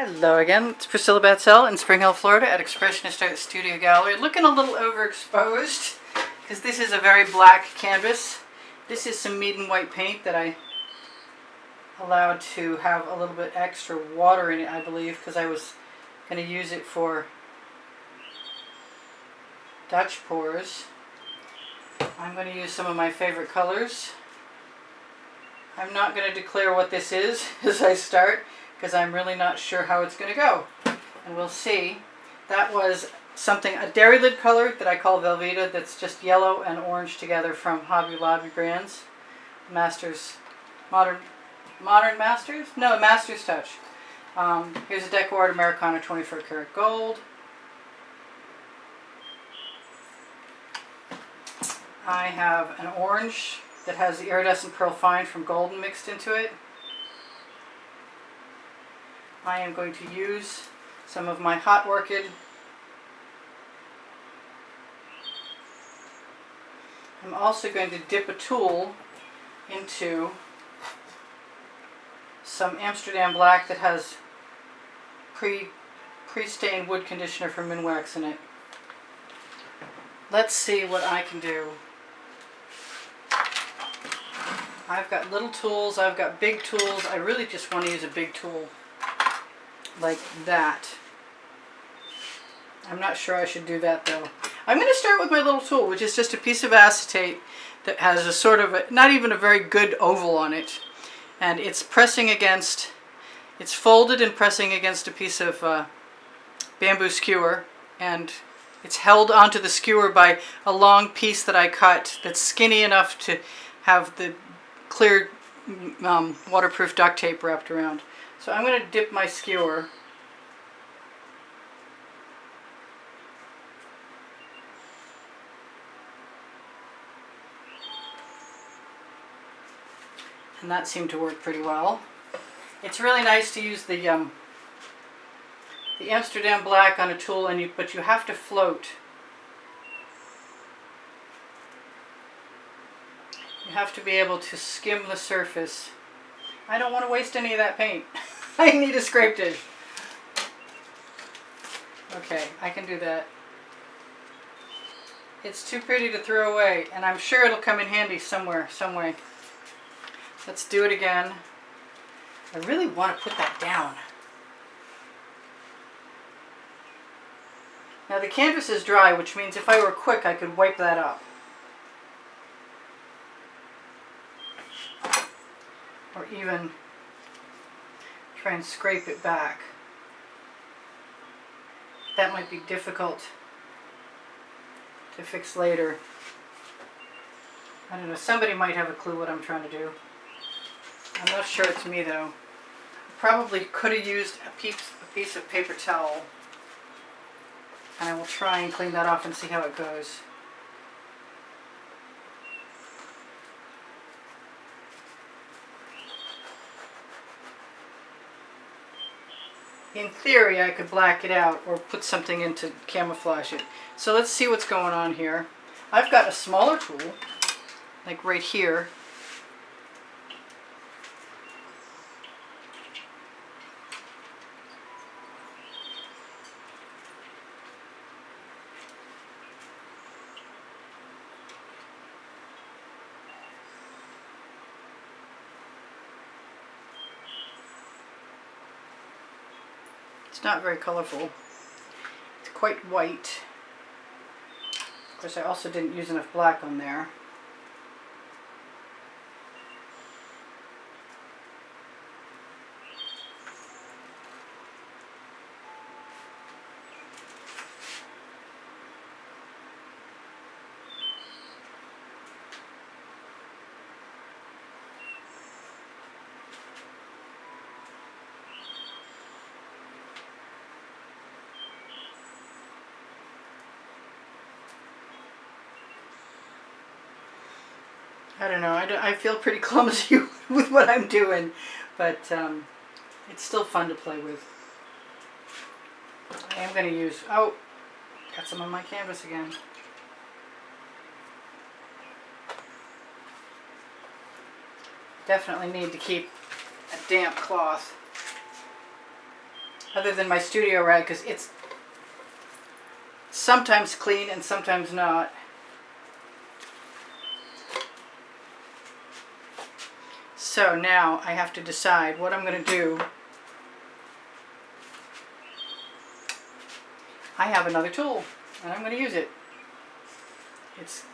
Hello again, it's Priscilla Batzell in Spring Hill, Florida at Expressionist Art Studio Gallery. Looking a little overexposed because this is a very black canvas. This is some Meeden white paint that I allowed to have a little bit extra water in it, I believe, because I was going to use it for Dutch pours. I'm going to use some of my favorite colors. I'm not going to declare what this is as I start, because I'm really not sure how it's going to go. And we'll see. That was something, a dairy lid color that I call Velveeta, that's just yellow and orange together from Hobby Lobby brands. Masters, Modern Masters? No, Masters Touch. Here's a Deco Art Americana 24 karat gold. I have an orange that has the iridescent pearl fine from Golden mixed into it. I am going to use some of my hot orchid. I'm also going to dip a tool into some Amsterdam black that has pre-stained wood conditioner from Minwax in it. Let's see what I can do. I've got little tools, I've got big tools. I really just want to use a big tool like that. I'm not sure I should do that though. I'm going to start with my little tool, which is just a piece of acetate that has a sort of, not even a very good oval on it. And it's pressing against, it's folded and pressing against a piece of bamboo skewer. And it's held onto the skewer by a long piece that I cut that's skinny enough to have the clear waterproof duct tape wrapped around. So I'm going to dip my skewer and that seemed to work pretty well. It's really nice to use the Amsterdam black on a tool, but you have to float. You have to be able to skim the surface. I don't want to waste any of that paint. I need a scrape dish. Okay, I can do that. It's too pretty to throw away, and I'm sure it'll come in handy somewhere, some way. Let's do it again. I really want to put that down. Now the canvas is dry, which means if I were quick, I could wipe that up. Or even try and scrape it back. That might be difficult to fix later. I don't know, somebody might have a clue what I'm trying to do. I'm not sure it's me though. I probably could have used a piece of paper towel. And I will try and clean that off and see how it goes. In theory, I could black it out or put something in to camouflage it. So let's see what's going on here. I've got a smaller tool, like right here. It's not very colorful. It's quite white. Of course, I also didn't use enough black on there. I don't know, I feel pretty clumsy with what I'm doing, but it's still fun to play with. I am going to use, oh, got some on my canvas again. Definitely need to keep a damp cloth. other than my studio rag, because it's sometimes clean and sometimes not. So now I have to decide what I'm going to do. I have another tool and I'm going to use it. It's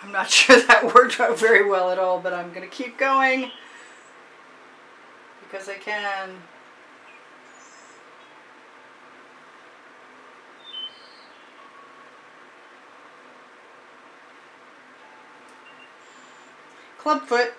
I'm not sure that worked out very well at all, but I'm going to keep going because I can. Clubfoot.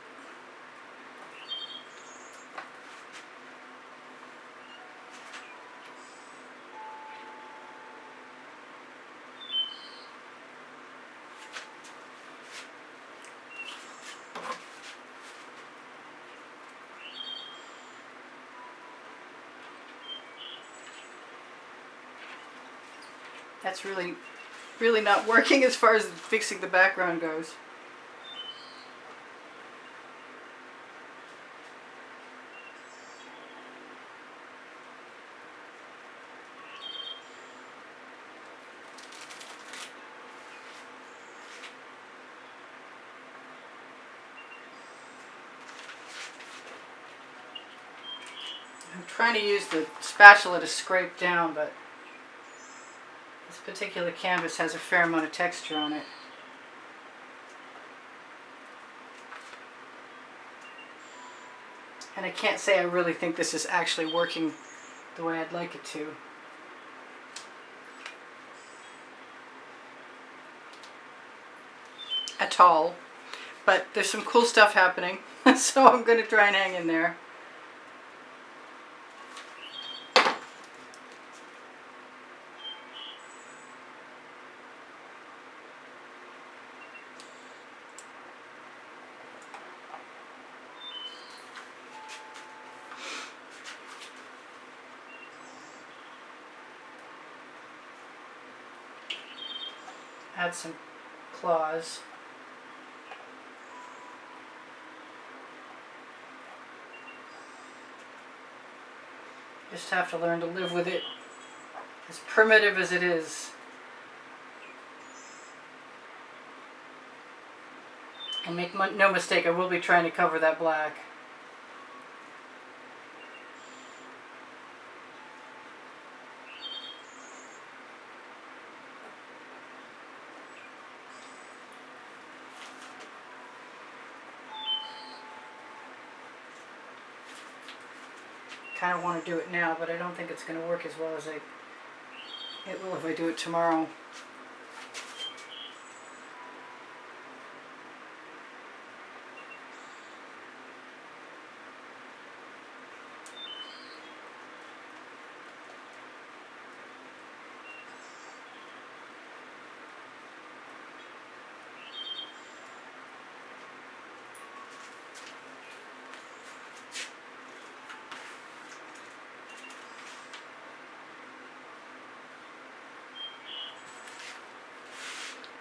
That's really not working as far as fixing the background goes. I'm trying to use the spatula to scrape down, but this particular canvas has a fair amount of texture on it. And I can't say I really think this is actually working the way I'd like it to. At all. But there's some cool stuff happening, so I'm going to try and hang in there. Add some claws. Just have to learn to live with it, as primitive as it is. And make no mistake, I will be trying to cover that black. Kind of want to do it now, but I don't think it's going to work as well as it will if I do it tomorrow.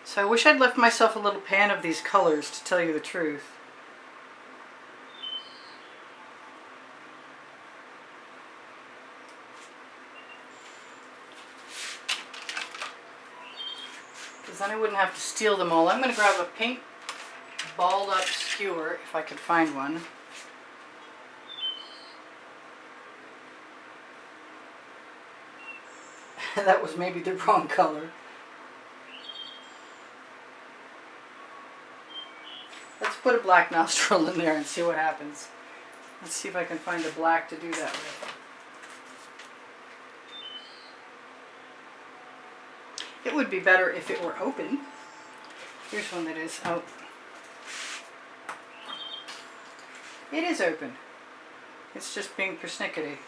So I wish I'd left myself a little pan of these colors, to tell you the truth. Because then I wouldn't have to steal them all. I'm going to grab a pink balled up skewer, if I could find one. That was maybe the wrong color. Let's put a black nostril in there and see what happens. Let's see if I can find a black to do that with. It would be better if it were open. Here's one that is out. It is open. It's just being persnickety.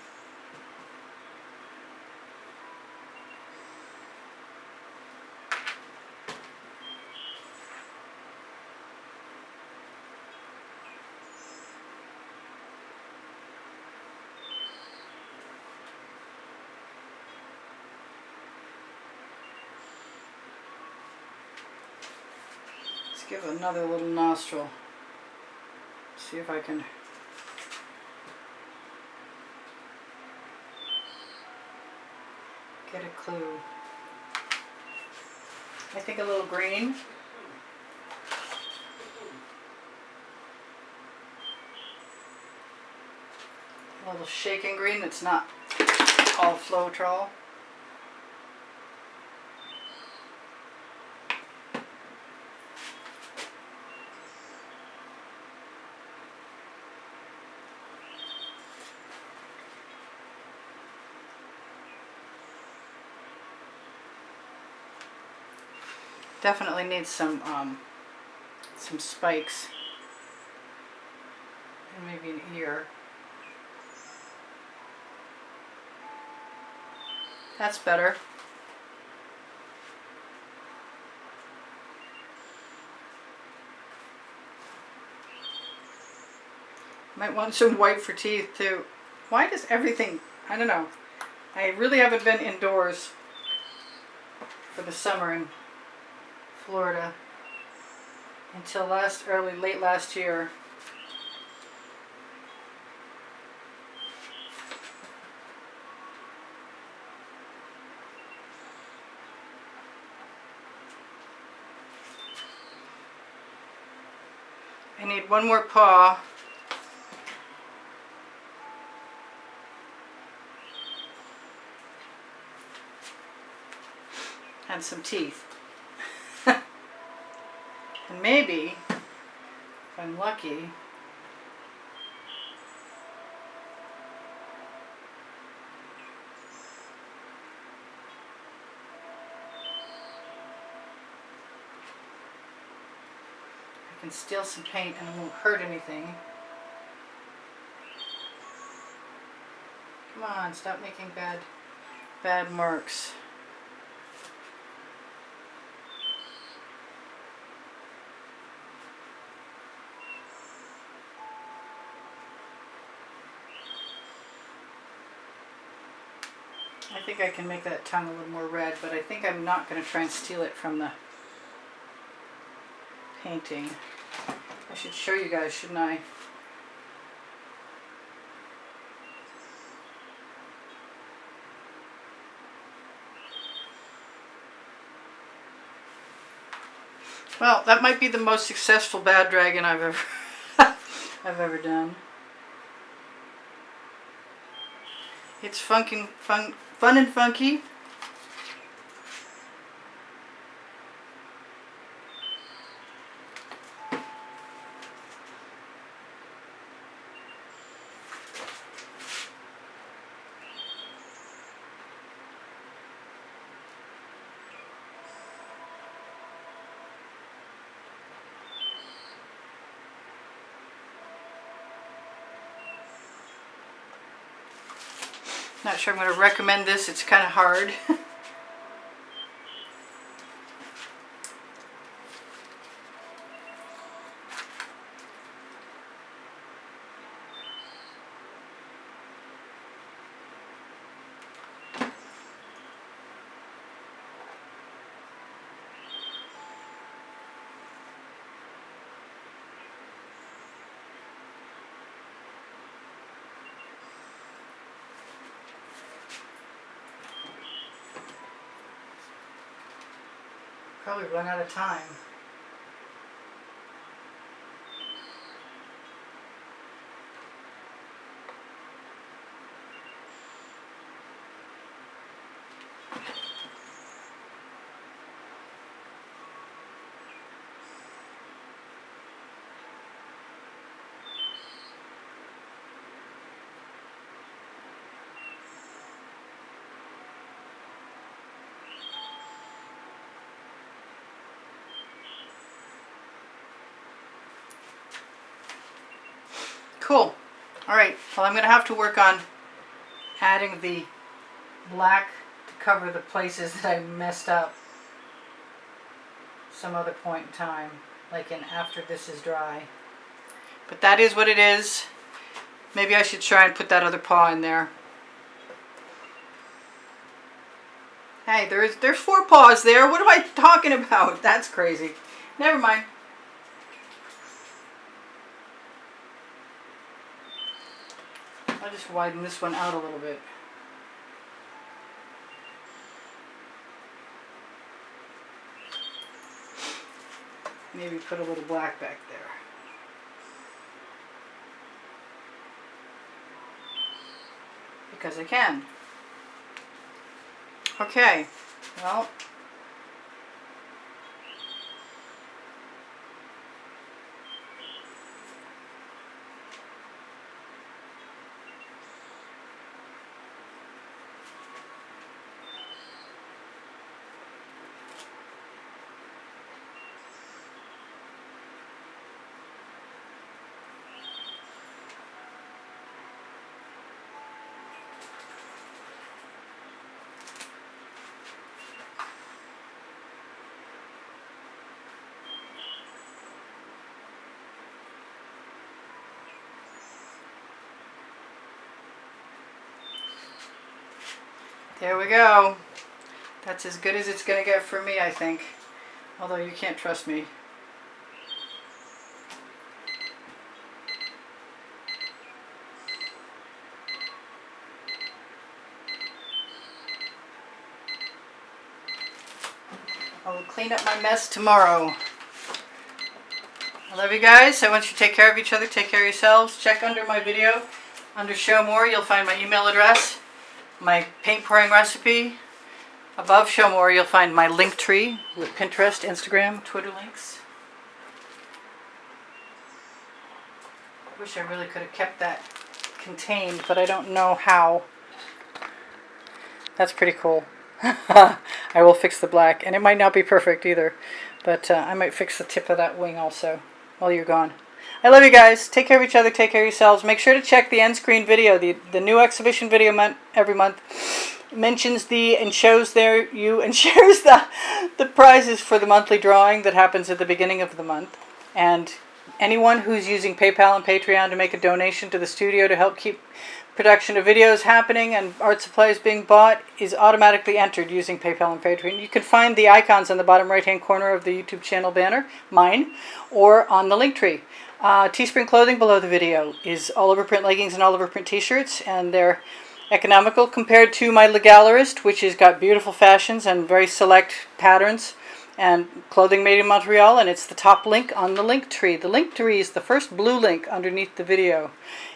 Give it another little nostril. See if I can get a clue. I think a little green. A little shaking green that's not all Floetrol. Definitely needs some spikes and maybe an ear. That's better. Might want some white for teeth too. Why does everything, I don't know. I really haven't been indoors for the summer in Florida until late last year. I need one more paw. And some teeth. And maybe, if I'm lucky, I can steal some paint and it won't hurt anything. Come on, stop making bad marks. I think I can make that tongue a little more red, but I think I'm not going to try and steal it from the painting. I should show you guys, shouldn't I? Well, that might be the most successful bad dragon I've ever I've ever done. It's fun and funky. Not sure I'm going to recommend this. It's kind of hard. Probably run out of time. Cool. All right, well, I'm going to have to work on adding the black to cover the places that I messed up some other point in time, like in after this is dry. But that is what it is. Maybe I should try and put that other paw in there. Hey, there's 4 paws there. What am I talking about? That's crazy. Never mind. I'll just widen this one out a little bit. Maybe put a little black back there. Because I can. Okay, well, there we go. That's as good as it's going to get for me, I think. Although you can't trust me. I will clean up my mess tomorrow. I love you guys. I want you to take care of each other. Take care of yourselves. Check under my video. Under Show More, you'll find my email address, my paint pouring recipe. Above Show More, you'll find my link tree with Pinterest, Instagram, Twitter links. I wish I really could have kept that contained, but I don't know how. That's pretty cool. I will fix the black, and it might not be perfect either, but I might fix the tip of that wing also while you're gone. I love you guys. Take care of each other. Take care of yourselves. Make sure to check the end screen video, the new exhibition video every month. Mentions and shows shares the prizes for the monthly drawing that happens at the beginning of the month. And anyone who's using PayPal and Patreon to make a donation to the studio to help keep production of videos happening and art supplies being bought is automatically entered using PayPal and Patreon. You can find the icons on the bottom right hand corner of the YouTube channel banner, mine, or on the link tree. Teespring clothing below the video is all over print leggings and all over print t-shirts, and they're economical compared to my Legallerist, which has got beautiful fashions and very select patterns and clothing made in Montreal, and it's the top link on the link tree. The link tree is the first blue link underneath the video.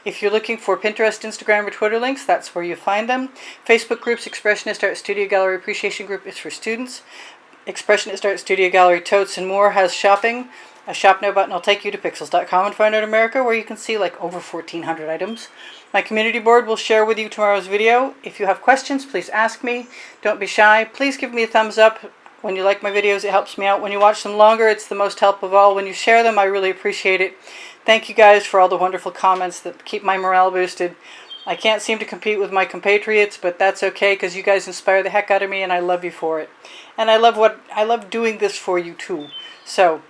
If you're looking for Pinterest, Instagram, or Twitter links, that's where you find them. Facebook groups, Expressionist Art Studio Gallery Appreciation Group is for students. Expressionist Art Studio Gallery Totes and More has shopping. A shop now button will take you to pixels.com and Find Art America, where you can see like over 1,400 items. My community board will share with you tomorrow's video. If you have questions, please ask me. Don't be shy. Please give me a thumbs up when you like my videos. It helps me out. When you watch them longer, it's the most help of all. When you share them, I really appreciate it. Thank you guys for all the wonderful comments that keep my morale boosted. I can't seem to compete with my compatriots, but that's okay because you guys inspire the heck out of me, and I love you for it. And I love doing this for you too. So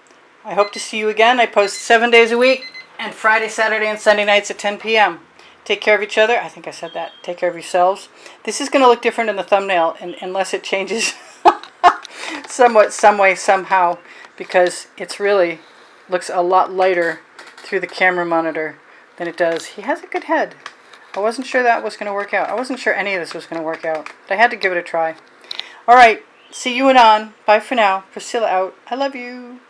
I hope to see you again. I post 7 days a week, and Friday, Saturday, and Sunday nights at 10 p.m. Take care of each other. I think I said that. Take care of yourselves. This is going to look different in the thumbnail, unless it changes somewhat, some way, somehow, because it's really looks a lot lighter through the camera monitor than it does. He has a good head. I wasn't sure that was going to work out. I wasn't sure any of this was going to work out, but I had to give it a try. All right. See you anon. Bye for now. Priscilla out. I love you.